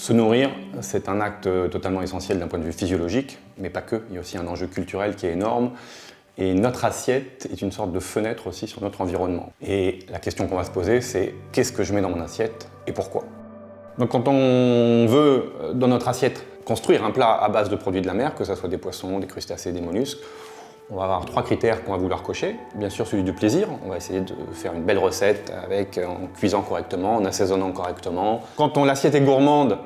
Se nourrir, c'est un acte totalement essentiel d'un point de vue physiologique, mais pas que. Il y a aussi un enjeu culturel qui est énorme. Et notre assiette est une sorte de fenêtre aussi sur notre environnement. Et la question qu'on va se poser, c'est qu'est-ce que je mets dans mon assiette et pourquoi? Donc quand on veut, dans notre assiette, construire un plat à base de produits de la mer, que ce soit des poissons, des crustacés, des mollusques, on va avoir 3 critères qu'on va vouloir cocher. Bien sûr, celui du plaisir. On va essayer de faire une belle recette en cuisant correctement, en assaisonnant correctement. Quand l'assiette est gourmande,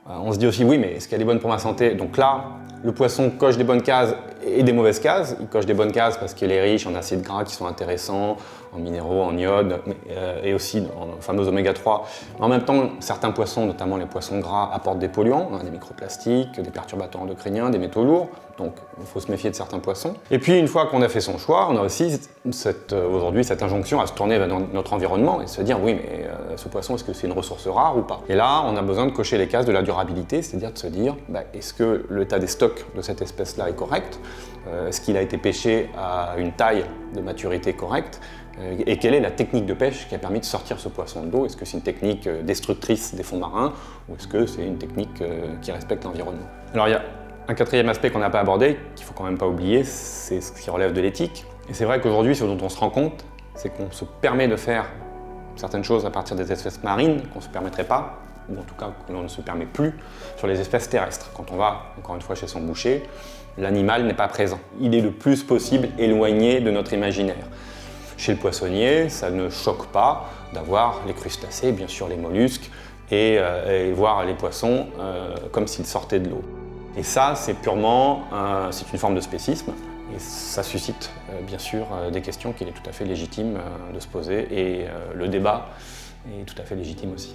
on se dit aussi oui, mais est-ce qu'elle est bonne pour ma santé? Donc là, le poisson coche des bonnes cases et des mauvaises cases. Il coche des bonnes cases parce qu'il est riche en acides gras qui sont intéressants, en minéraux, en iode et aussi en fameux oméga 3. En même temps, certains poissons, notamment les poissons gras, apportent des polluants, des microplastiques, des perturbateurs endocriniens, des métaux lourds. Donc il faut se méfier de certains poissons. Et puis une fois qu'on a fait son choix, on a aussi aujourd'hui cette injonction à se tourner vers notre environnement et se dire oui, mais ce poisson, est-ce que c'est une ressource rare ou pas? Et là, on a besoin de cocher les cases de la durabilité, c'est-à-dire de se dire est-ce que l'état des stocks de cette espèce-là est correct? Est-ce qu'il a été pêché à une taille de maturité correcte? Et quelle est la technique de pêche qui a permis de sortir ce poisson de l'eau? Est-ce que c'est une technique destructrice des fonds marins ou est-ce que c'est une technique qui respecte l'environnement? Alors il y a un quatrième aspect qu'on n'a pas abordé, qu'il ne faut quand même pas oublier, c'est ce qui relève de l'éthique. Et c'est vrai qu'aujourd'hui, ce dont on se rend compte, c'est qu'on se permet de faire certaines choses à partir des espèces marines qu'on ne se permettrait pas, ou en tout cas que l'on ne se permet plus sur les espèces terrestres. Quand on va, encore une fois, chez son boucher, l'animal n'est pas présent. Il est le plus possible éloigné de notre imaginaire. Chez le poissonnier, ça ne choque pas d'avoir les crustacés, bien sûr les mollusques, et voir les poissons comme s'ils sortaient de l'eau. Et ça, c'est une forme de spécisme, et ça suscite bien sûr des questions qu'il est tout à fait légitime de se poser, et le débat est tout à fait légitime aussi.